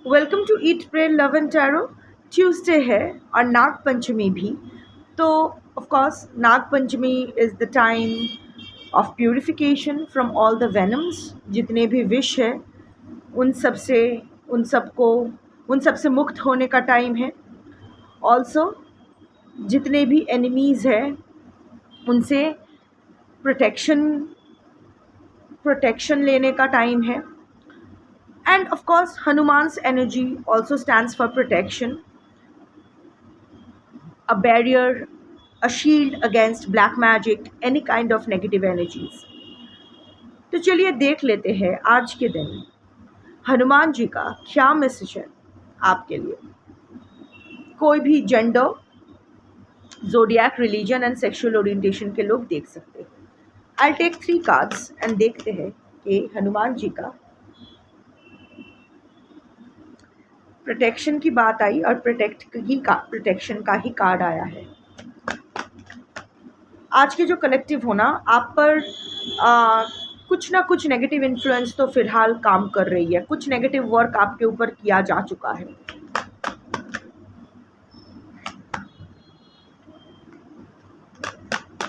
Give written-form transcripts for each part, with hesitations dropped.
Welcome to eat pray love and tarot. Tuesday है और नाग पंचमी भी। तो of course Nag Panchami is the time of purification from all the venoms. जितने भी wish है उन सब से उन सबको उन सब से मुक्त होने का टाइम है। ऑल्सो जितने भी एनिमीज़ हैं उनसे प्रोटेक्शन प्रोटेक्शन लेने का टाइम है। And of course, Hanuman's energy also stands for protection, a barrier, a shield against black magic, any kind of negative energies. तो चलिए देख लेते हैं आज के दिन हनुमान जी का क्या मैसेज है आपके लिए। कोई भी gender, जोडियाक, religion and sexual orientation के लोग देख सकते हैं। आई टेक 3 कार्ड्स एंड देखते हैं कि हनुमान जी का प्रोटेक्शन की बात आई और प्रोटेक्शन का ही कार्ड आया है। आज के जो कलेक्टिव होना आप पर कुछ ना कुछ नेगेटिव इन्फ्लुएंस तो फिलहाल काम कर रही है। कुछ नेगेटिव वर्क आपके ऊपर किया जा चुका है।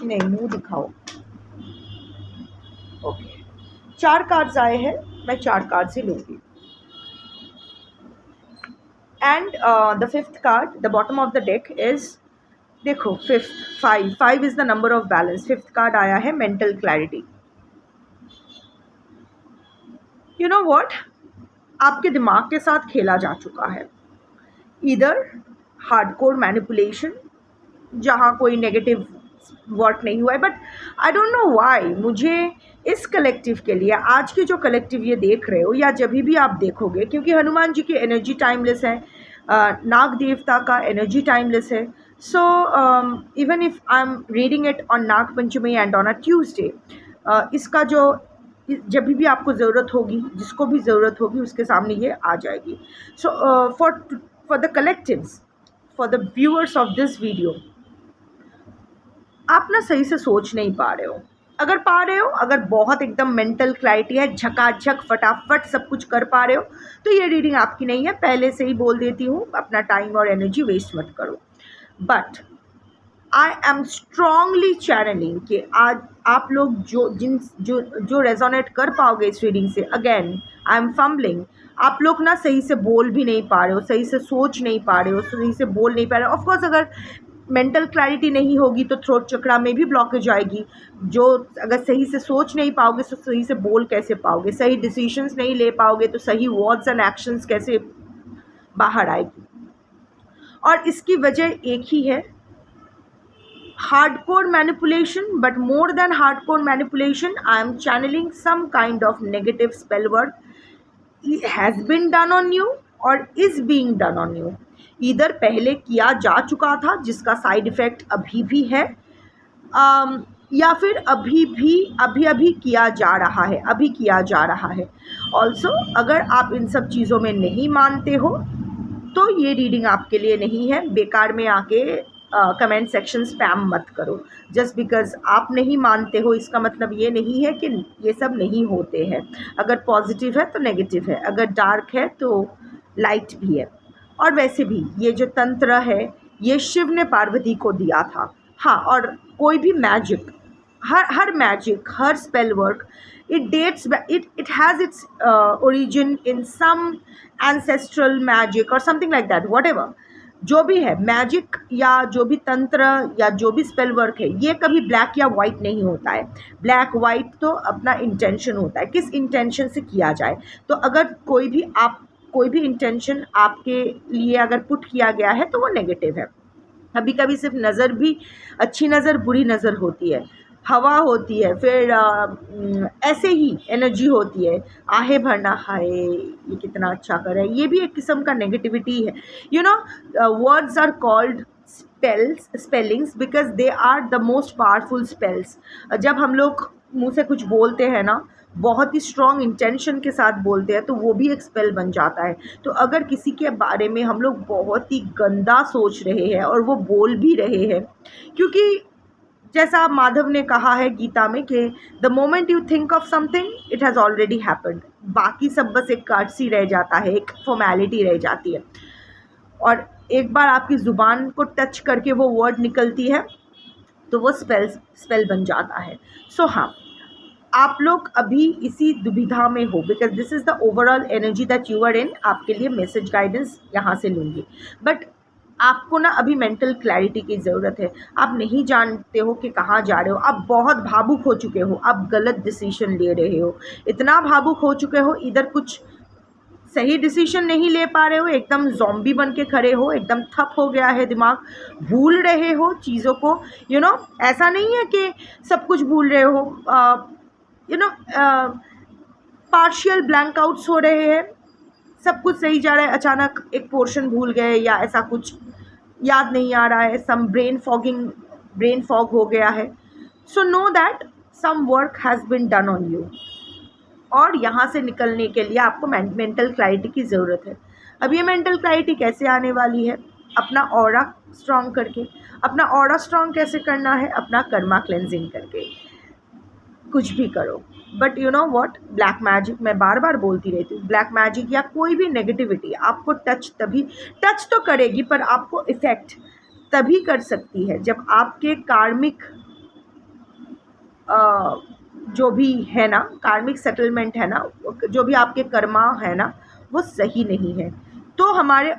नहीं, मुंह दिखाओ। ओके, 4 कार्ड्स आए हैं, मैं 4 कार्ड्स ही लूंगी। And the 5th card, the bottom of the deck is, देखो 5 is the number of balance. 5th card आया है mental clarity. You know what, आपके दिमाग के साथ खेला जा चुका है। इधर हार्डकोर मैनिपुलेशन, जहाँ कोई नेगेटिव वर्क नहीं हुआ है, but I don't know why मुझे इस कलेक्टिव के लिए, आज के जो कलेक्टिव ये देख रहे हो या जब भी आप देखोगे, क्योंकि हनुमान जी की एनर्जी टाइमलेस है, नाग देवता का एनर्जी टाइमलेस है। So even if I am reading it on Nag Panchami and on a Tuesday, इसका जो जब भी आपको ज़रूरत होगी, जिसको भी ज़रूरत होगी उसके सामने ये आ जाएगी। So for the collectives, for the viewers of this video, आप ना सही से सोच नहीं पा रहे हो। अगर पा रहे हो, अगर बहुत एकदम मेंटल क्लैरिटी है, झकाझक फटाफट सब कुछ कर पा रहे हो, तो ये रीडिंग आपकी नहीं है। पहले से ही बोल देती हूँ, अपना टाइम और एनर्जी वेस्ट मत करो। But I am strongly channeling कि आज आप लोग जो रेजोनेट कर पाओगे इस रीडिंग से, अगेन आई एम फम्बलिंग, आप लोग ना सही से बोल भी नहीं पा रहे हो, सही से सोच नहीं पा रहे हो, सही से बोल नहीं पा रहे हो। ऑफकोर्स अगर मेंटल क्लैरिटी नहीं होगी तो थ्रोट चक्रा में भी ब्लॉकेज आएगी। जो अगर सही से सोच नहीं पाओगे तो सही से बोल कैसे पाओगे, सही डिसीजंस नहीं ले पाओगे तो सही वर्ड्स एंड एक्शंस कैसे बाहर आएगी। और इसकी वजह एक ही है, hardcore manipulation, but more than hardcore manipulation, I am channeling some kind of negative spell work. It has been done on you और is being done on you. इधर पहले किया जा चुका था जिसका साइड इफेक्ट अभी भी है, या फिर अभी किया जा रहा है, अभी किया जा रहा है। ऑल्सो अगर आप इन सब चीज़ों में नहीं मानते हो तो ये रीडिंग आपके लिए नहीं है। बेकार में आके कमेंट सेक्शन स्पैम मत करो। जस्ट बिकॉज आप नहीं मानते हो इसका मतलब ये नहीं है कि ये सब नहीं होते हैं। अगर पॉजिटिव है तो नेगेटिव है, अगर डार्क है तो लाइट भी है। और वैसे भी ये जो तंत्र है ये शिव ने पार्वती को दिया था। हाँ, और कोई भी magic, her magic, her spell work, it has its origin in some ancestral magic or something like that, whatever। जो भी है मैजिक या जो भी तंत्र या जो भी स्पेल वर्क है, ये कभी ब्लैक या वाइट नहीं होता है। ब्लैक वाइट तो अपना इंटेंशन होता है, किस इंटेंशन से किया जाए। तो अगर कोई भी इंटेंशन आपके लिए अगर पुट किया गया है तो वो नेगेटिव है। कभी कभी सिर्फ नज़र भी, अच्छी नज़र बुरी नज़र होती है, हवा होती है, फिर ऐसे ही एनर्जी होती है, आहे भरना, हाय ये कितना अच्छा कर रहा है, ये भी एक किस्म का नेगेटिविटी है। You know, words are called spellings because they are the most powerful spells. जब हम लोग मुँह से कुछ बोलते हैं ना, बहुत ही स्ट्रॉन्ग इंटेंशन के साथ बोलते हैं, तो वो भी एक स्पेल बन जाता है। तो अगर किसी के बारे में हम लोग बहुत ही गंदा सोच रहे हैं और वो बोल भी रहे हैं, क्योंकि जैसा माधव ने कहा है गीता में कि the moment you think of something it has already happened, बाकी सब बस एक कर्टसी रह जाता है, एक फॉर्मेलिटी रह जाती है। और एक बार आपकी ज़ुबान को टच करके वो वर्ड निकलती है तो वो स्पेल बन जाता है। सो हाँ, आप लोग अभी इसी दुविधा में हो, because this is the overall energy that you are in. आपके लिए मैसेज गाइडेंस यहाँ से लूँगी, बट आपको ना अभी मेंटल क्लैरिटी की ज़रूरत है। आप नहीं जानते हो कि कहाँ जा रहे हो, आप बहुत भावुक हो चुके हो, आप गलत डिसीजन ले रहे हो, इतना भावुक हो चुके हो, इधर कुछ सही डिसीजन नहीं ले पा रहे हो, एकदम ज़ॉम्बी बन के खड़े हो, एकदम ठप हो गया है दिमाग, भूल रहे हो चीज़ों को। ऐसा नहीं है कि सब कुछ भूल रहे हो, पार्शियल ब्लैंक आउट्स हो रहे हैं, सब कुछ सही जा रहा है, अचानक एक पोर्शन भूल गए या ऐसा कुछ याद नहीं आ रहा है, सम ब्रेन फॉग हो गया है। So know that some work has been done on you, और यहाँ से निकलने के लिए आपको मेंटल क्लैरिटी की ज़रूरत है। अब ये मेंटल क्लैरिटी कैसे आने वाली है? अपना ऑरा स्ट्रॉन्ग करके। अपना ऑरा स्ट्रॉन्ग कैसे करना है? अपना कर्मा क्लेंजिंग करके। कुछ भी करो, but you know what, black magic, मैं बार बार बोलती रहती हूँ, ब्लैक मैजिक या कोई भी नेगेटिविटी आपको टच तो करेगी, पर आपको इफ़ेक्ट तभी कर सकती है जब आपके कार्मिक जो भी है ना, कार्मिक सेटलमेंट है ना, जो भी आपके कर्मा है ना, वो सही नहीं है। तो हमारे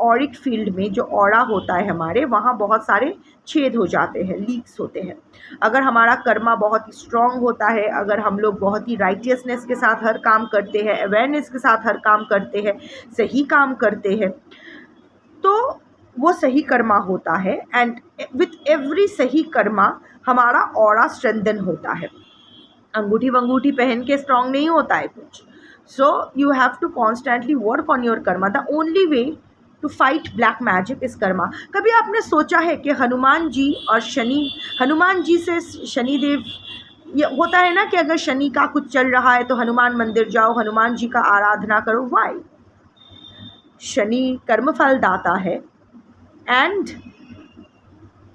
ऑरिक फील्ड में जो ऑरा होता है हमारे, वहाँ बहुत सारे छेद हो जाते हैं, लीक्स होते हैं। अगर हमारा कर्मा बहुत ही स्ट्रॉन्ग होता है, अगर हम लोग बहुत ही राइटियसनेस के साथ हर काम करते हैं, अवेयरनेस के साथ हर काम करते हैं, सही काम करते हैं, तो वो सही कर्मा होता है। एंड विथ एवरी सही कर्मा हमारा ऑरा स्ट्रेंथन होता है। अंगूठी वंगूठी पहन के स्ट्रॉन्ग नहीं होता है कुछ। So you have to constantly work on your karma. The only way to fight black magic is karma. कभी आपने सोचा है कि हनुमान जी और हनुमान जी से शनिदेव, ये होता है ना कि अगर शनि का कुछ चल रहा है तो हनुमान मंदिर जाओ, हनुमान जी का आराधना करो। वाई? शनि कर्मफल दाता है, and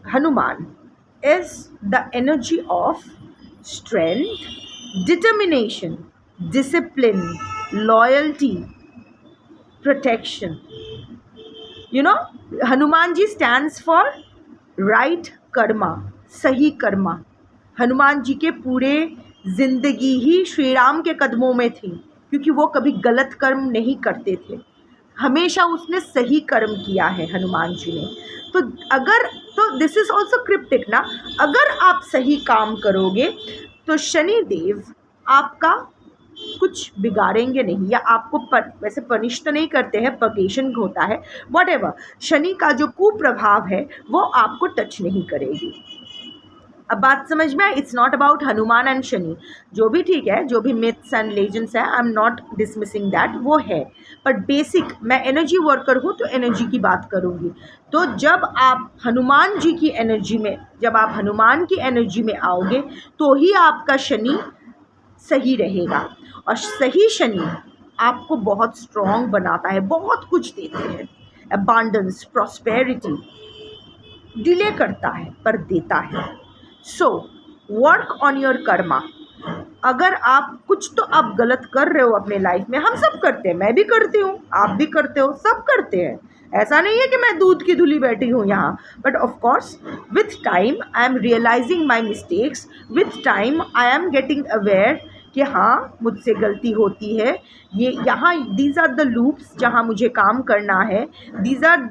Hanuman is the energy of strength, determination, discipline, loyalty, protection. Hanuman ji stands for right karma, सही कर्मा। हनुमान जी के पूरे जिंदगी ही श्री राम के कदमों में थी, क्योंकि वो कभी गलत कर्म नहीं करते थे, हमेशा उसने सही कर्म किया है हनुमान जी ने। तो दिस इज़ ऑल्सो क्रिप्टिक ना। अगर आप सही काम करोगे तो शनिदेव आपका कुछ बिगाड़ेंगे नहीं, या आपको वैसे पनिश तो नहीं करते हैं, पगेशन होता है, व्हाटएवर, शनि का जो कुप्रभाव है वो आपको टच नहीं करेगी। अब बात समझ में आए? It's not about Hanuman and Shani, जो भी ठीक है, जो भी मिथ्स एंड लेजेंड्स है, I am not dismissing that, वो है, बट बेसिक मैं एनर्जी वर्कर हूँ तो एनर्जी की बात करूँगी। तो जब आप हनुमान जी की एनर्जी में, जब आप हनुमान की एनर्जी में आओगे तो ही आपका शनि सही रहेगा। और सही शनि आपको बहुत स्ट्रॉन्ग बनाता है, बहुत कुछ देते हैं, अबांडेंस, प्रॉस्पेरिटी, डिले करता है पर देता है। So work on your Karma. अगर आप कुछ तो आप गलत कर रहे हो अपने लाइफ में, हम सब करते हैं, मैं भी करती हूँ, आप भी करते हो, सब करते हैं, ऐसा नहीं है कि मैं दूध की धुली बैठी हूँ यहाँ। But of course with time I am realizing my mistakes, with time I am getting aware कि हाँ मुझसे गलती होती है, ये यहाँ दीज आर द लूप्स जहाँ मुझे काम करना है, these are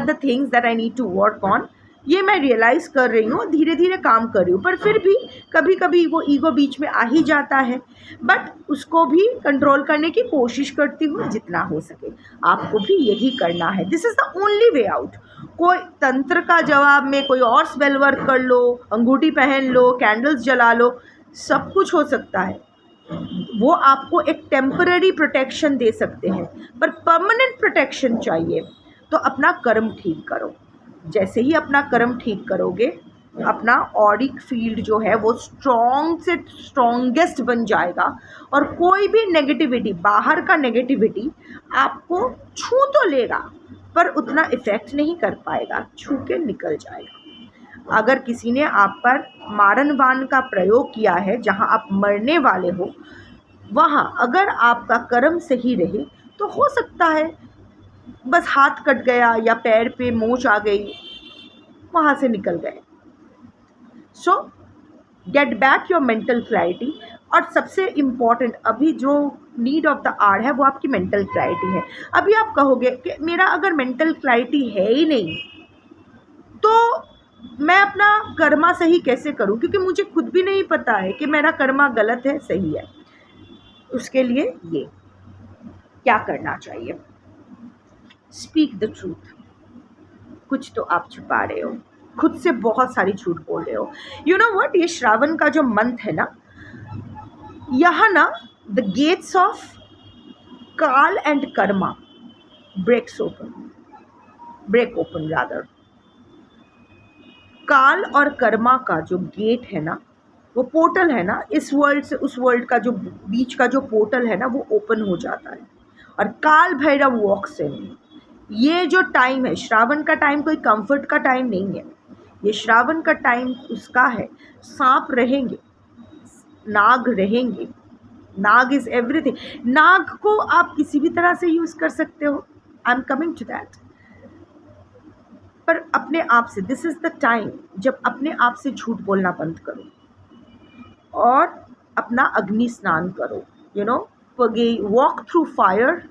the things that I need to work on. ये मैं रियलाइज़ कर रही हूँ, धीरे धीरे काम कर रही हूँ, पर फिर भी कभी कभी वो ईगो बीच में आ ही जाता है, बट उसको भी कंट्रोल करने की कोशिश करती हूँ जितना हो सके। आपको भी यही करना है, this is the only way out. कोई तंत्र का जवाब में कोई और स्पेल वर्क कर लो, अंगूठी पहन लो, कैंडल्स जला लो, सब कुछ हो सकता है, वो आपको एक टेम्पररी प्रोटेक्शन दे सकते हैं, पर परमानेंट प्रोटेक्शन चाहिए तो अपना कर्म ठीक करो। जैसे ही अपना कर्म ठीक करोगे, अपना ऑरिक फील्ड जो है वो स्ट्रॉन्ग से स्ट्रॉन्गेस्ट बन जाएगा, और कोई भी नेगेटिविटी, बाहर का नेगेटिविटी आपको छू तो लेगा पर उतना इफ़ेक्ट नहीं कर पाएगा, छू के निकल जाएगा। अगर किसी ने आप पर मारन बाण का प्रयोग किया है, जहाँ आप मरने वाले हो, वहाँ अगर आपका कर्म सही रहे तो हो सकता है बस हाथ कट गया या पैर पे मोच आ गई, वहाँ से निकल गए। सो get back your mental clarity. और सबसे इम्पॉर्टेंट अभी जो नीड ऑफ द आवर है वो आपकी मेंटल क्लैरिटी है। अभी आप कहोगे कि मेरा अगर मेंटल क्लैरिटी है ही नहीं तो मैं अपना कर्मा सही कैसे करूं, क्योंकि मुझे खुद भी नहीं पता है कि मेरा कर्मा गलत है सही है। उसके लिए ये क्या करना चाहिए, स्पीक द ट्रूथ। कुछ तो आप छुपा रहे हो, खुद से बहुत सारी झूठ बोल रहे हो। यू नो व्हाट, ये श्रावण का जो मंथ है ना, यहाँ ना the gates of Kaal and karma break open rather. काल और कर्मा का जो गेट है ना, वो पोर्टल है ना, इस वर्ल्ड से उस वर्ल्ड का जो बीच का जो पोर्टल है ना, वो ओपन हो जाता है और काल भैरव वॉक्स इन। ये जो टाइम है, श्रावण का टाइम कोई कंफर्ट का टाइम नहीं है। ये श्रावण का टाइम उसका है, सांप रहेंगे, नाग रहेंगे। नाग इज एवरीथिंग। नाग को आप किसी भी तरह से यूज कर सकते हो, I am coming to that. पर अपने आप से, दिस इज द टाइम जब अपने आप से झूठ बोलना बंद करो और अपना अग्नि स्नान करो। You know, walk through fire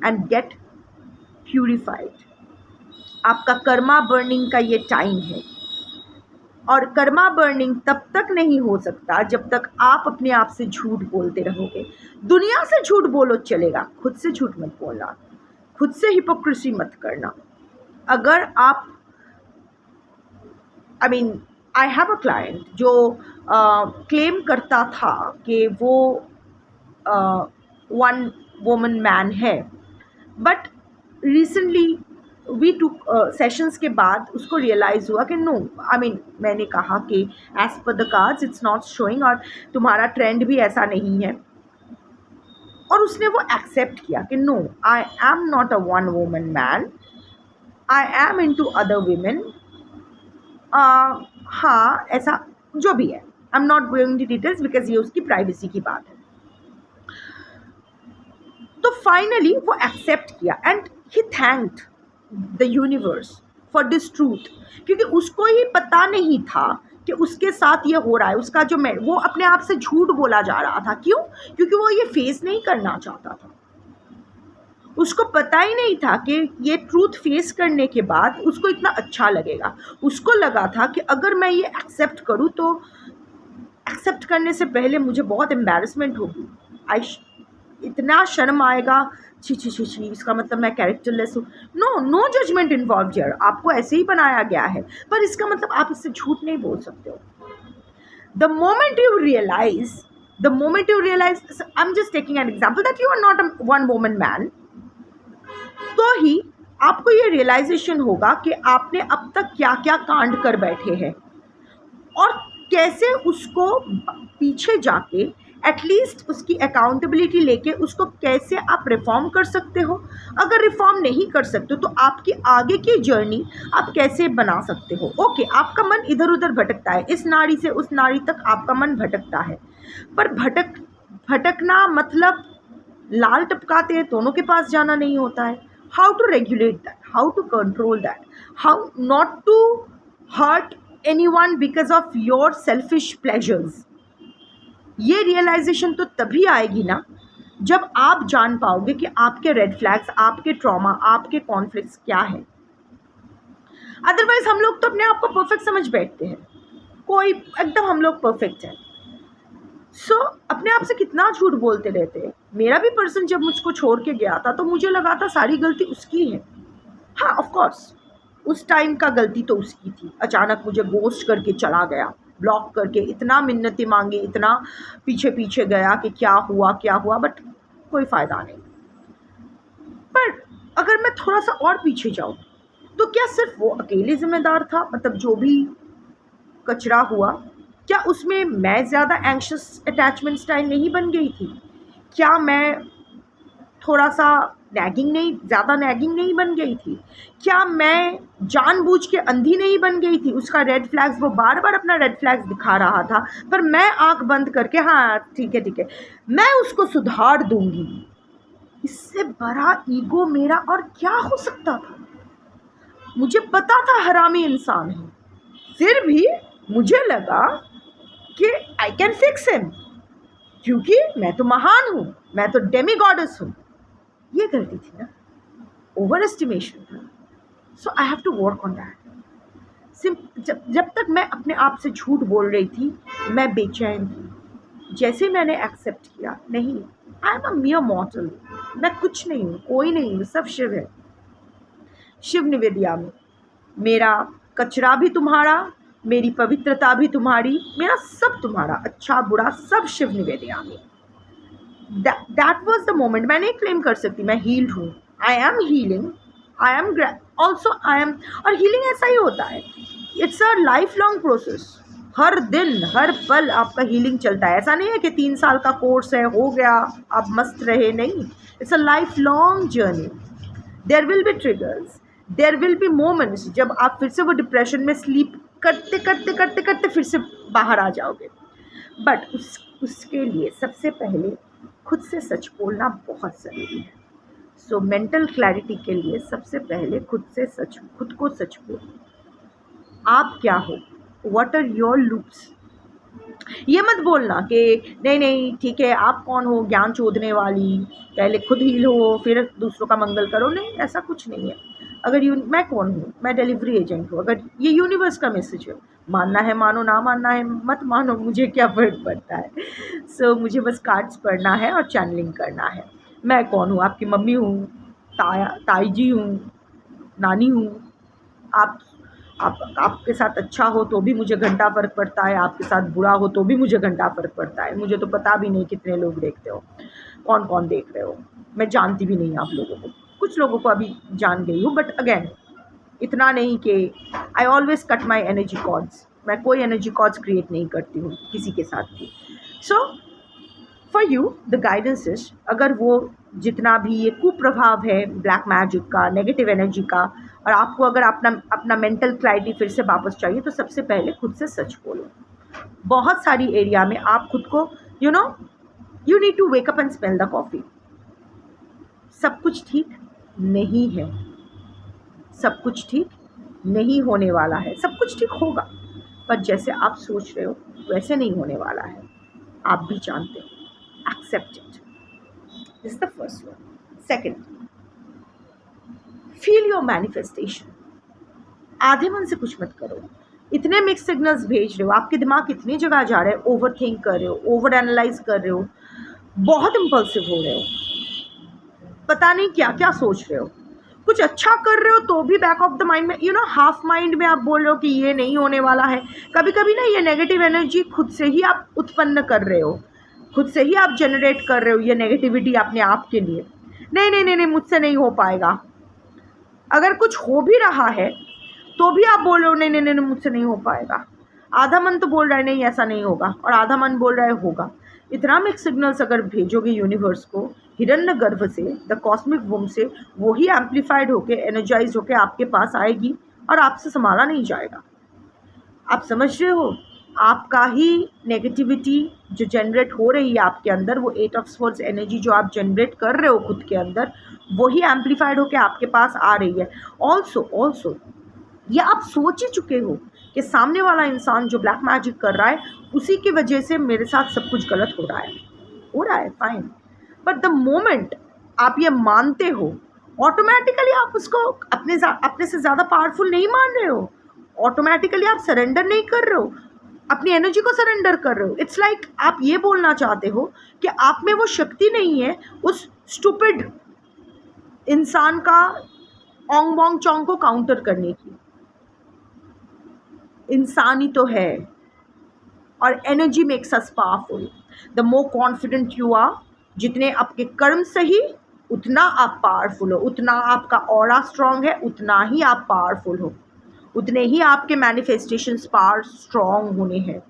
and get purified. आपका कर्मा बर्निंग का ये टाइम है और कर्मा बर्निंग तब तक नहीं हो सकता जब तक आप अपने आप से झूठ बोलते रहोगे। दुनिया से झूठ बोलो चलेगा, खुद से झूठ मत बोलना, खुद से हिपोक्रेसी मत करना। अगर आप आई हैव अ क्लाइंट जो क्लेम करता था कि वो वन वुमन मैन है, but recently we two sessions के बाद उसको रियलाइज़ हुआ कि नो, मैंने कहा कि as per the cards it's not showing और तुम्हारा ट्रेंड भी ऐसा नहीं है। और उसने वो एक्सेप्ट किया कि no, I am not a one woman man, I am in two other women. हाँ, ऐसा जो भी है, I am not going to details because ये उसकी प्राइवेसी की बात है। तो फाइनली वो एक्सेप्ट किया and he thanked the universe for this truth, क्योंकि उसको ये पता नहीं था कि उसके साथ ये हो रहा है। उसका जो वो अपने आप से झूठ बोला जा रहा था। क्यों? क्योंकि वो ये फेस नहीं करना चाहता था। उसको पता ही नहीं था कि ये ट्रूथ फेस करने के बाद उसको इतना अच्छा लगेगा। उसको लगा था कि अगर मैं ये एक्सेप्ट करूँ तो एक्सेप्ट करने से पहले मुझे बहुत एम्बैरसमेंट होगी, इतना शर्म आएगा, छी छी छी छी, इसका मतलब मैं कैरेक्टरलेस हूँ। नो जजमेंट इन्वॉल्व हियर, आपको ऐसे ही बनाया गया है, पर इसका मतलब आप इससे झूठ नहीं बोल सकते हो। The moment you realize, I am just taking an example that you are not a one woman man, तो ही आपको ये रियलाइजेशन होगा कि आपने अब तक क्या क्या कांड कर बैठे हैं और कैसे उसको पीछे जाके एटलीस्ट उसकी अकाउंटेबिलिटी लेके उसको कैसे आप रिफॉर्म कर सकते हो। अगर रिफॉर्म नहीं कर सकते हो तो आपकी आगे की जर्नी आप कैसे बना सकते हो। ओके, आपका मन इधर उधर भटकता है, इस नाड़ी से उस नाड़ी तक आपका मन भटकता है, पर भटकना मतलब लाल टपकाते दोनों के पास जाना नहीं होता है। How to regulate that, how to control that, how not to hurt anyone because of your selfish pleasures. ये रियलाइजेशन तो तभी आएगी ना जब आप जान पाओगे कि आपके रेड फ्लैग्स, आपके ट्रॉमा, आपके कॉन्फ्लिक्ट्स क्या है। अदरवाइज हम लोग तो अपने आप को परफेक्ट समझ बैठते हैं, कोई एकदम हम लोग परफेक्ट है। सो अपने आप से कितना झूठ बोलते रहते हैं। मेरा भी पर्सन जब मुझको छोड़ के गया था तो मुझे लगा था सारी गलती उसकी है। हाँ, ऑफ कोर्स उस टाइम का गलती तो उसकी थी। अचानक मुझे गोस्ट करके चला गया, ब्लॉक करके, इतना मिन्नतें मांगी, इतना पीछे पीछे गया कि क्या हुआ, बट कोई फ़ायदा नहीं। पर अगर मैं थोड़ा सा और पीछे जाऊँ तो क्या सिर्फ वो अकेले ज़िम्मेदार था? मतलब जो भी कचरा हुआ, क्या उसमें मैं ज़्यादा एंग्शियस अटैचमेंट स्टाइल नहीं बन गई थी? क्या मैं थोड़ा सा नैगिंग नहीं, ज़्यादा नैगिंग नहीं बन गई थी? क्या मैं जानबूझ के अंधी नहीं बन गई थी? उसका रेड फ्लैग्स, वो बार बार अपना रेड फ्लैग्स दिखा रहा था, पर मैं आंख बंद करके हाँ ठीक है ठीक है, मैं उसको सुधार दूंगी। इससे बड़ा ईगो मेरा और क्या हो सकता था? मुझे पता था हरामी इंसान है, फिर भी मुझे लगा कि आई कैन फिक्स हिम, क्योंकि मैं तो महान हूँ, मैं तो डेमी गॉडेस हूँ। ये गलती थी ना, ओवर एस्टिमेशन था। So I have to work on that. जब तक मैं अपने आप से झूठ बोल रही थी, मैं बेचैन थी। जैसे मैंने एक्सेप्ट किया, नहीं, आई एम अ मियर मॉर्टल, मैं कुछ नहीं हूँ, कोई नहीं हूँ, सब शिव है। शिव निवेदिया में मेरा कचरा भी तुम्हारा, मेरी पवित्रता भी तुम्हारी, मेरा सब तुम्हारा, अच्छा बुरा सब शिव निवेदिया में। That was the moment. मैं नहीं क्लेम कर सकती मैं हील्ड हूँ, I am healing, I am also I am. और हीलिंग ऐसा ही होता है, it's a life long process. हर दिन हर पल आपका हीलिंग चलता है। ऐसा नहीं है कि 3 साल का कोर्स है, हो गया आप मस्त रहे, नहीं, it's a life long journey. There will be triggers, there will be moments जब आप फिर से वो डिप्रेशन में स्लीप करते करते करते करते फिर से बाहर आ जाओगे। बट उसके लिए सबसे पहले खुद से सच बोलना बहुत ज़रूरी है। सो मेंटल क्लैरिटी के लिए सबसे पहले खुद को सच बोलो। आप क्या हो, व्हाट आर योर लूप्स। ये मत बोलना कि नहीं नहीं ठीक है, आप कौन हो ज्ञान चोदने वाली, पहले खुद हील हो फिर दूसरों का मंगल करो। नहीं, ऐसा कुछ नहीं है। अगर मैं कौन हूँ, मैं डिलीवरी एजेंट हूँ। अगर ये यूनिवर्स का मैसेज है, मानना है मानो, ना मानना है मत मानो, मुझे क्या फ़र्क पड़ता है। सो मुझे बस कार्ड्स पढ़ना है और चैनलिंग करना है। मैं कौन हूँ, आपकी मम्मी हूँ, ताई जी हूँ, नानी हूँ। आप आपके साथ अच्छा हो तो भी मुझे घंटा फ़र्क पड़ता है, आपके साथ बुरा हो तो भी मुझे घंटा फ़र्क पड़ता है। मुझे तो पता भी नहीं कितने लोग देखते हो, कौन कौन देख रहे हो, मैं जानती भी नहीं आप लोगों को। कुछ लोगों को अभी जान गई हूँ, बट अगेन इतना नहीं कि I always cut my energy cords. मैं कोई एनर्जी कॉर्ड्स क्रिएट नहीं करती हूँ किसी के साथ भी। So for you the guidance is, अगर वो जितना भी ये कुप्रभाव है ब्लैक मैजिक का, नेगेटिव एनर्जी का, और आपको अगर अपना अपना मेंटल क्लैरिटी फिर से वापस चाहिए, तो सबसे पहले खुद से सच बोलो। बहुत सारी एरिया में आप खुद को you you need to wake up and smell the coffee. सब कुछ ठीक नहीं है, सब कुछ ठीक नहीं होने वाला है, सब कुछ ठीक होगा, पर जैसे आप सोच रहे हो वैसे नहीं होने वाला है, आप भी जानते हो। Accept it, this is the first one. Second, feel your manifestation. आधे मन से कुछ मत करो। इतने मिक्स सिग्नल्स भेज रहे हो, आपके दिमाग इतनी जगह जा रहे हो, ओवर थिंक कर रहे हो, ओवर एनालाइज कर रहे हो, बहुत इम्पल्सिव हो रहे हो, पता नहीं क्या क्या सोच रहे हो। कुछ अच्छा कर रहे हो तो भी बैक ऑफ द माइंड में हाफ माइंड में आप बोल रहे हो कि ये नहीं होने वाला है। कभी कभी ना ये नेगेटिव एनर्जी खुद से ही आप उत्पन्न कर रहे हो, खुद से ही आप जनरेट कर रहे हो ये नेगेटिविटी अपने आप के लिए। नहीं नहीं नहीं नहीं, मुझसे नहीं हो पाएगा। अगर कुछ हो भी रहा है तो भी आप बोल रहे हो नहीं नहीं नहीं, मुझसे नहीं हो पाएगा। आधा मन तो बोल रहा है नहीं ऐसा नहीं होगा, और आधा मन बोल रहा है होगा। इतना मिक्स सिग्नल्स अगर भेजोगे यूनिवर्स को, हिरण्य गर्भ से, द कॉस्मिक वुम से, वो ही एम्पलीफाइड होके, एनर्जाइज होके आपके पास आएगी और आपसे संभाला नहीं जाएगा। आप समझ रहे हो, आपका ही नेगेटिविटी जो जनरेट हो रही है आपके अंदर, वो 8 ऑफ स्वॉर्ड्स एनर्जी जो आप जनरेट कर रहे हो खुद के अंदर, वही एम्पलीफाइड होके आपके पास आ रही है। ऑल्सो ये आप सोच ही चुके हो कि सामने वाला इंसान जो ब्लैक मैजिक कर रहा है, उसी की वजह से मेरे साथ सब कुछ गलत हो रहा है फाइन। बट द मोमेंट आप ये मानते हो, ऑटोमेटिकली आप उसको अपने से ज़्यादा पावरफुल नहीं मान रहे हो, ऑटोमेटिकली आप सरेंडर नहीं कर रहे हो, अपनी एनर्जी को सरेंडर कर रहे हो। इट्स लाइक आप ये बोलना चाहते हो कि आप में वो शक्ति नहीं है उस स्टूपिड इंसान का ओंग वोंग चोंग को काउंटर करने की। इंसान ही तो है, और energy makes us powerful. The more confident you are, जितने आपके कर्म सही, उतना आप पावरफुल हो, उतना आपका ऑरा स्ट्रांग है, उतना ही आप पावरफुल हो, उतने ही आपके मैनिफेस्टेशंस पावर स्ट्रांग होने हैं।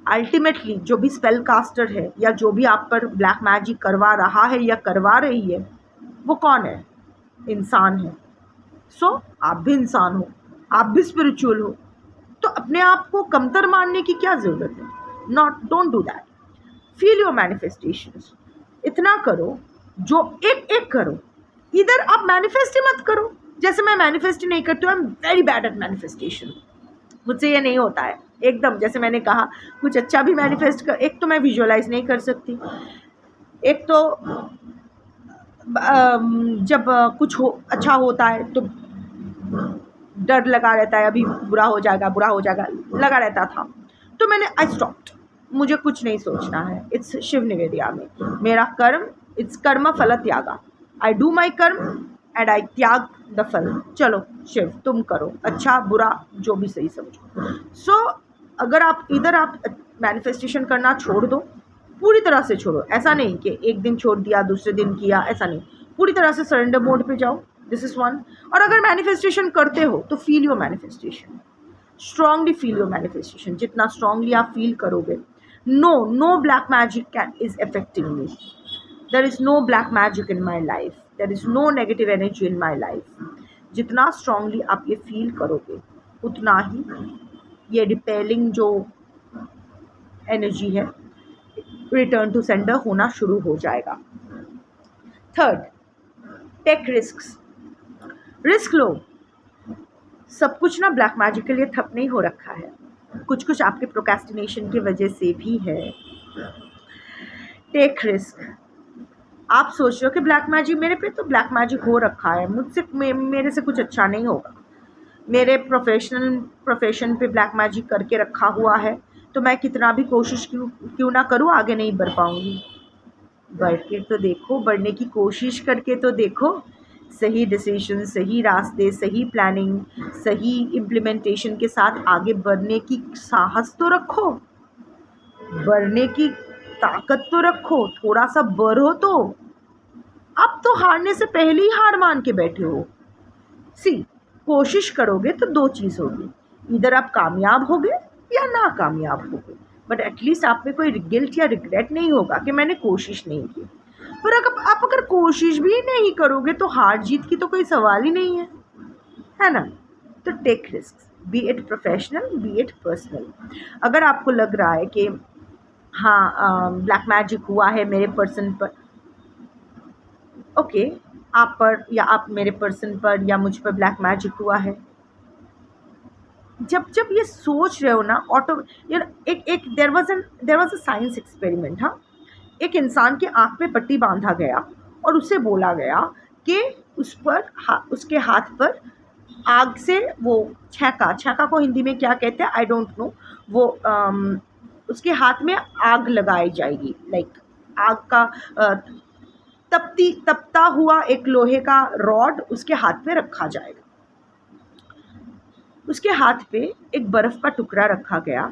अल्टीमेटली जो भी स्पेल कास्टर है या जो भी आप पर ब्लैक मैजिक करवा रहा है या करवा रही है, वो कौन है? इंसान है। सो आप भी इंसान हो, आप भी स्पिरिचुअल हो, तो अपने आप को कमतर मानने की क्या ज़रूरत है? Not, don't do that. Feel your manifestations. इतना करो जो एक एक करो। इधर आप मैनिफेस्ट ही मत करो। जैसे मैं मैनिफेस्ट ही नहीं करती हूँ, I am very bad at manifestation. मुझसे ये नहीं होता है एकदम। जैसे मैंने कहा, कुछ अच्छा भी मैनिफेस्ट कर, एक तो मैं विजुअलाइज नहीं कर सकती, एक तो जब कुछ अच्छा होता है तो डर लगा रहता है, अभी बुरा हो जाएगा, बुरा हो जाएगा, लगा रहता था। तो मैंने आई स्टॉप्ड, मुझे कुछ नहीं सोचना है। इट्स शिव निवेदिया में मेरा कर्म, इट्स कर्म फल त्यागा। आई डू माई कर्म एंड आई त्याग द फल। चलो शिव तुम करो, अच्छा बुरा जो भी सही समझो। सो अगर आप इधर आप मैनिफेस्टेशन करना छोड़ दो, पूरी तरह से छोड़ो। ऐसा नहीं कि एक दिन छोड़ दिया, दूसरे दिन किया, ऐसा नहीं। पूरी तरह से सरेंडर मोड पे जाओ। This is one. और अगर मैनिफेस्टेशन करते हो तो feel your manifestation, strongly feel your manifestation. जितना स्ट्रांगली आप फील करोगे, no black magic can is affecting me, there is no black magic in my life, there is no negative energy in my life. जितना strongly आप ये feel करोगे, उतना ही ये repelling जो एनर्जी है रिटर्न टू सेंडर होना शुरू हो जाएगा। Third, take risks. रिस्क लो। सब कुछ ना ब्लैक मैजिक के लिए ठप नहीं हो रखा है, कुछ कुछ आपके प्रोक्रेस्टिनेशन की वजह से भी है। Take risk. आप सोच रहे हो कि ब्लैक मैजिक, मेरे पे तो ब्लैक मैजिक हो रखा है, मुझसे मेरे से कुछ अच्छा नहीं होगा, मेरे प्रोफेशन पे ब्लैक मैजिक करके रखा हुआ है, तो मैं कितना भी कोशिश क्यों ना करूँ आगे नहीं बढ़ पाऊँगी। बढ़ के तो देखो, बढ़ने की कोशिश करके तो देखो। सही डिसीजन, सही रास्ते, सही प्लानिंग, सही इम्प्लीमेंटेशन के साथ आगे बढ़ने की साहस तो रखो, बढ़ने की ताकत तो रखो, थोड़ा सा बढ़ो। तो अब तो हारने से पहले ही हार मान के बैठे हो। सी, कोशिश करोगे तो दो चीज़ होगी, इधर आप कामयाब होगे या नाकामयाब होगे, बट एटलीस्ट आप में कोई गिल्ट या रिग्रेट नहीं होगा कि मैंने कोशिश नहीं की। पर अगर कोशिश भी नहीं करोगे तो हार जीत की तो कोई सवाल ही नहीं है ना। तो take risk, be it professional, be it personal. अगर आपको लग रहा है कि हाँ ब्लैक मैजिक हुआ है मेरे पर्सन पर, ओके, आप पर या आप मेरे पर्सन पर या मुझ पर ब्लैक मैजिक हुआ है, जब ये सोच रहे हो ना, ऑटो यार एक there was a science experiment. हाँ, एक इंसान के आँख पे पट्टी बांधा गया और उसे बोला गया कि उसके हाथ पर आग से वो छेका को हिंदी में क्या कहते हैं आई डोंट नो, वो उसके हाथ में आग लगाई जाएगी, लाइक आग का तपता हुआ एक लोहे का रॉड उसके हाथ पे रखा जाएगा। उसके हाथ पे एक बर्फ़ का टुकड़ा रखा गया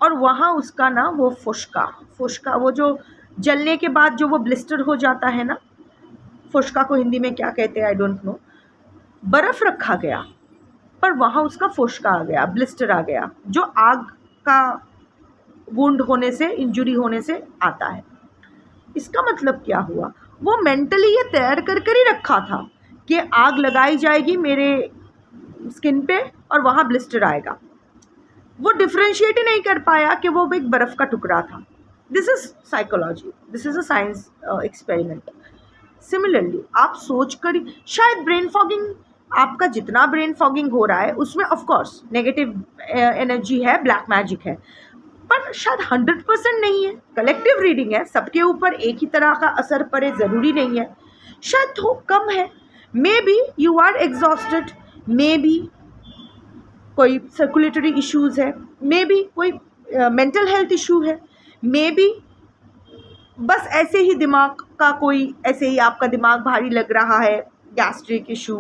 और वहाँ उसका ना वो फुशका वो जो जलने के बाद जो वो ब्लिस्टर हो जाता है ना, फुशका को हिंदी में क्या कहते हैं आई डोंट नो, बर्फ़ रखा गया पर वहाँ उसका फुशका आ गया, ब्लिस्टर आ गया, जो आग का वुंड होने से, इंजुरी होने से आता है। इसका मतलब क्या हुआ, वो मेंटली ये तैयार कर ही रखा था कि आग लगाई जाएगी मेरे स्किन पे और वहाँ ब्लिस्टर आएगा। वो डिफ्रेंशिएट ही नहीं कर पाया कि वो एक बर्फ़ का टुकड़ा था। This is psychology, this is a science experiment. Similarly आप सोच कर, शायद ब्रेन फॉगिंग, आपका जितना ब्रेन फॉगिंग हो रहा है उसमें ऑफ कोर्स नेगेटिव एनर्जी है, ब्लैक मैजिक है, पर शायद 100% नहीं है। कलेक्टिव रीडिंग है, सबके ऊपर एक ही तरह का असर पड़े ज़रूरी नहीं है, शायद तो कम है। Maybe you are exhausted, maybe कोई सर्कुलेटरी इश्यूज़ है, मे बी कोई मेंटल हेल्थ इशू है, मे बी बस ऐसे ही दिमाग का कोई, ऐसे ही आपका दिमाग भारी लग रहा है, गैस्ट्रिक इशू,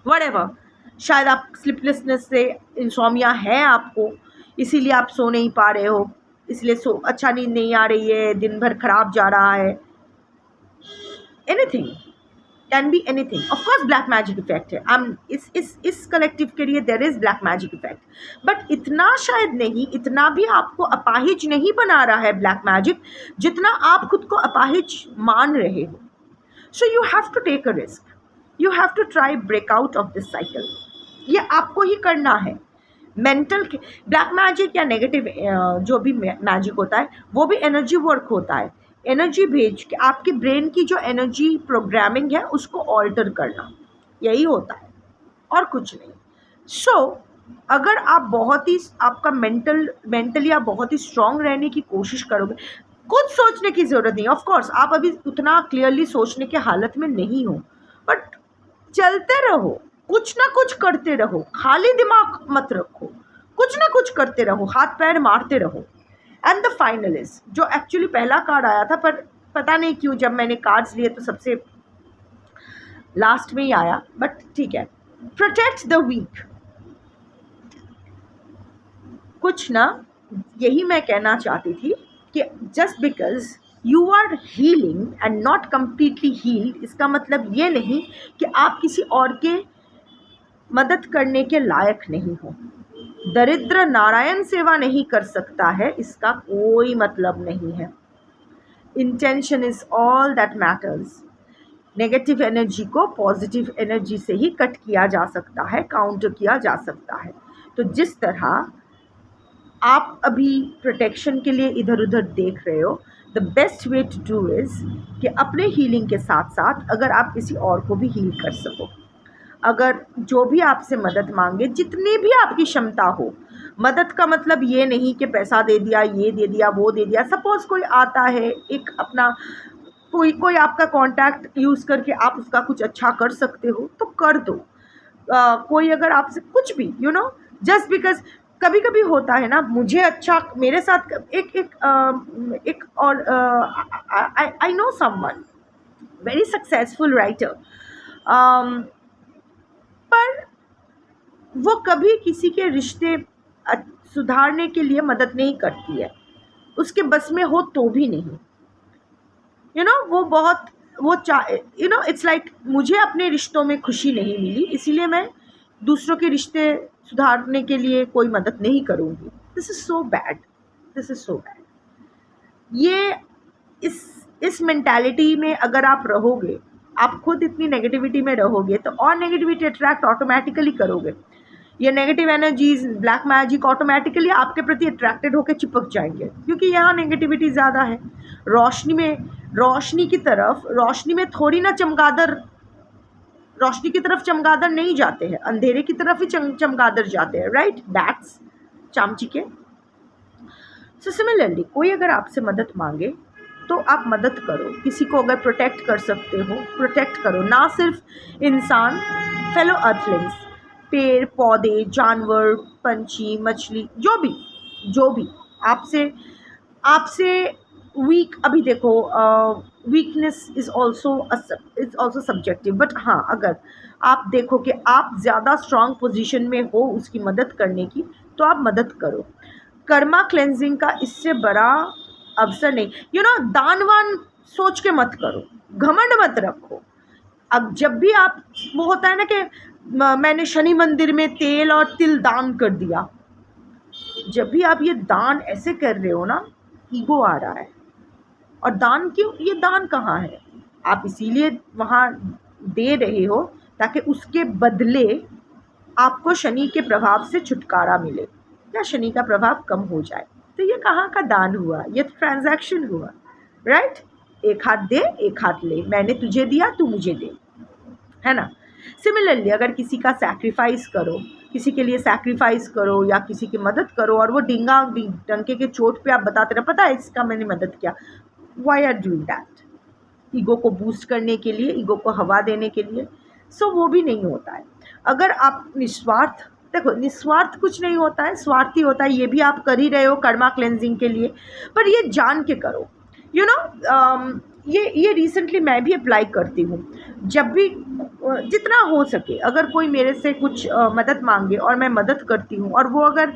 व्हाटएवर। शायद आप स्लीपलेसनेस से, इंसोमिया है आपको, इसीलिए आप सो नहीं पा रहे हो, इसलिए अच्छा नींद नहीं आ रही है, दिन भर खराब जा रहा है। Anything can be anything. Of course black magic effect है, इस कलेक्टिव के लिए there is black magic effect, but इतना शायद नहीं, इतना भी आपको अपाहिज नहीं बना रहा है ब्लैक मैजिक जितना आप खुद को अपाहिज मान रहे हो। So you have to take a risk, you have to try break out of this cycle. ये आपको ही करना है। मेंटल ब्लैक मैजिक या नेगेटिव जो भी मैजिक होता है वो भी एनर्जी वर्क होता है। एनर्जी भेज के आपके ब्रेन की जो एनर्जी प्रोग्रामिंग है उसको ऑल्टर करना, यही होता है और कुछ नहीं। सो अगर आप बहुत ही आपका मेंटली आप बहुत ही स्ट्रांग रहने की कोशिश करोगे, कुछ सोचने की ज़रूरत नहीं। ऑफ कोर्स आप अभी उतना क्लियरली सोचने के हालत में नहीं हो, बट चलते रहो, कुछ ना कुछ करते रहो, खाली दिमाग मत रखो, कुछ ना कुछ करते रहो, हाथ पैर मारते रहो। एंड द फाइनल इज, जो एक्चुअली पहला कार्ड आया था, पर पता नहीं क्यों जब मैंने कार्ड्स लिए तो सबसे लास्ट में ही आया, बट ठीक है। Protect the weak. कुछ ना, यही मैं कहना चाहती थी कि just because you are healing and not completely healed, इसका मतलब ये नहीं कि आप किसी और के मदद करने के लायक नहीं हो। दरिद्र नारायण सेवा नहीं कर सकता है, इसका कोई मतलब नहीं है। Intention is all that matters. Negative energy को पॉजिटिव एनर्जी से ही कट किया जा सकता है, काउंटर किया जा सकता है। तो जिस तरह आप अभी प्रोटेक्शन के लिए इधर उधर देख रहे हो, the best way to do is कि अपने हीलिंग के साथ साथ अगर आप किसी और को भी हील कर सको, अगर जो भी आपसे मदद मांगे, जितनी भी आपकी क्षमता हो, मदद का मतलब ये नहीं कि पैसा दे दिया, ये दे दिया, वो दे दिया। सपोज़ कोई आता है, एक अपना कोई आपका कॉन्टैक्ट यूज़ करके आप उसका कुछ अच्छा कर सकते हो तो कर दो। कोई अगर आपसे कुछ भी जस्ट बिकॉज कभी कभी होता है ना, मुझे अच्छा मेरे साथ एक और I know someone very successful writer, पर वो कभी किसी के रिश्ते सुधारने के लिए मदद नहीं करती है, उसके बस में हो तो भी नहीं। वो बहुत वो इट्स लाइक मुझे अपने रिश्तों में खुशी नहीं मिली, इसीलिए मैं दूसरों के रिश्ते सुधारने के लिए कोई मदद नहीं करूँगी। This is so bad, this is so bad. ये इस मेंटालिटी में अगर आप रहोगे, आप खुद इतनी नेगेटिविटी में रहोगे तो और नेगेटिविटी अट्रैक्ट ऑटोमेटिकली करोगे। ये negative energies, black magic automatically आपके प्रति अट्रैक्टेड होकर चिपक जाएंगे, क्योंकि यहाँ नेगेटिविटी ज़्यादा है। रोशनी में थोड़ी ना रोशनी की तरफ चमगादड़ नहीं जाते हैं, अंधेरे की तरफ ही चमगादड़ जाते हैं, राइट? बैट्स, चामचिके। सो सिमिलरली कोई अगर आपसे मदद मांगे तो आप मदद करो। किसी को अगर प्रोटेक्ट कर सकते हो, प्रोटेक्ट करो। ना सिर्फ इंसान, फेलो अर्थलिंग्स, पेड़ पौधे, जानवर, पंछी, मछली, जो भी आपसे वीक। अभी देखो, weakness is also subjective, but हाँ, अगर आप देखो कि आप ज़्यादा स्ट्रांग पोजीशन में हो उसकी मदद करने की, तो आप मदद करो। कर्मा क्लेंजिंग का इससे बड़ा अवसर नहीं। दानवान सोच के मत करो, घमंड मत रखो। अब जब भी आप, वो होता है ना कि मैंने शनि मंदिर में तेल और तिल दान कर दिया, जब भी आप ये दान ऐसे कर रहे हो ना, ईगो आ रहा है। और दान क्यों? ये दान कहाँ है? आप इसीलिए वहाँ दे रहे हो ताकि उसके बदले आपको शनि के प्रभाव से छुटकारा मिले या शनि का प्रभाव कम हो जाए। तो ये कहाँ का दान हुआ? ये तो ट्रांजैक्शन हुआ, राइट? एक हाथ दे, एक हाथ ले। मैंने तुझे दिया, तू मुझे दे, है ना? सिमिलरली अगर किसी का सैक्रिफाइस करो, किसी के लिए सैक्रिफाइस करो या किसी की मदद करो, और वो डंके के चोट पे आप बताते रहे, पता है इसका मैंने मदद किया, why are doing that? Ego को बूस्ट करने के लिए, ईगो को हवा देने के लिए। सो वो भी नहीं होता है। अगर आप निस्वार्थ, देखो निस्वार्थ कुछ नहीं होता है, स्वार्थी होता है। ये भी आप कर ही रहे हो कर्मा क्लेंजिंग के लिए, पर ये जान के करो। ये रिसेंटली मैं भी अप्लाई करती हूँ। जब भी जितना हो सके, अगर कोई मेरे से कुछ मदद मांगे और मैं मदद करती हूँ, और वो अगर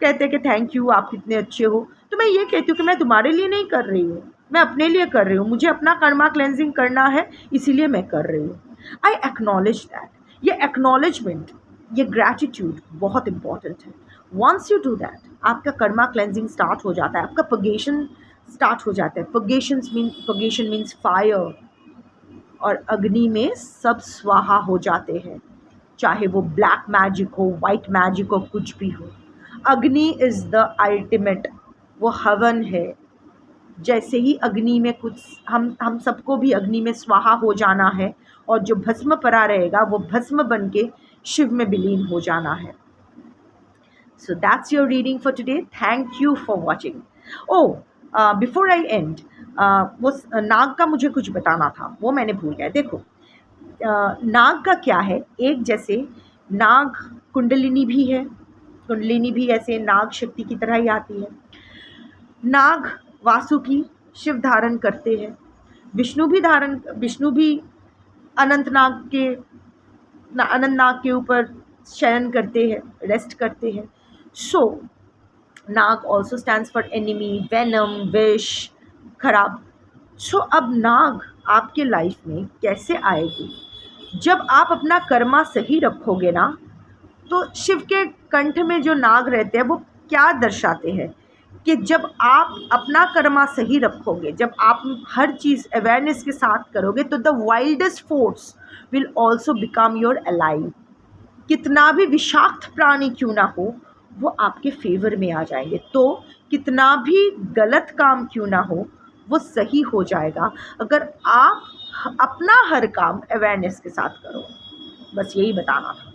कहते हैं कि थैंक यू, आप कितने अच्छे हो, तो मैं ये कहती हूँ कि मैं तुम्हारे लिए नहीं कर रही हूँ, मैं अपने लिए कर रही हूँ। मुझे अपना कर्मा क्लेंजिंग करना है, इसीलिए मैं कर रही हूँ। I acknowledge that. ये एक्नॉलेजमेंट, ये ग्रैटिट्यूड बहुत इंपॉर्टेंट है। वंस यू डू दैट, आपका कर्मा क्लेंजिंग स्टार्ट हो जाता है, आपका पर्गेशन स्टार्ट हो जाता है। पर्गेशन मीन्स फायर, और अग्नि में सब स्वाहा हो जाते हैं, चाहे वो ब्लैक मैजिक हो, वाइट मैजिक हो, कुछ भी हो। अग्नि इज़ द अल्टीमेट, वो हवन है। जैसे ही अग्नि में कुछ हम सबको भी अग्नि में स्वाहा हो जाना है, और जो भस्म परा रहेगा वो भस्म बन के शिव में विलीन हो जाना है। So that's your reading for today. Thank you for watching. Oh, before I end, वो नाग का मुझे कुछ बताना था, वो मैंने भूल गया। देखो, नाग का क्या है, एक जैसे नाग कुंडलिनी भी है, कुंडलिनी भी ऐसे नाग शक्ति की तरह ही आती है। नाग वासुकी शिव धारण करते हैं, विष्णु भी अनंत नाग के ऊपर शयन करते हैं, रेस्ट करते हैं। So naag also stands for enemy, venom, wish, खराब। सो अब नाग आपके लाइफ में कैसे आएगी? जब आप अपना कर्मा सही रखोगे ना, तो शिव के कंठ में जो नाग रहते हैं वो क्या दर्शाते हैं कि जब आप अपना कर्मा सही रखोगे, जब आप हर चीज़ अवेयरनेस के साथ करोगे, तो the wildest force will also become your alive. कितना भी विषाक्त प्राणी क्यों ना हो, वो आपके फेवर में आ जाएंगे। तो कितना भी गलत काम क्यों ना हो, वो सही हो जाएगा अगर आप अपना हर काम अवेयरनेस के साथ करो। बस यही बताना था।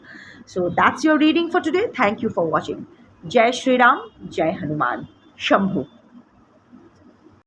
So that's your reading for today. Thank you for watching. जय श्री राम, जय हनुमान, शंभु।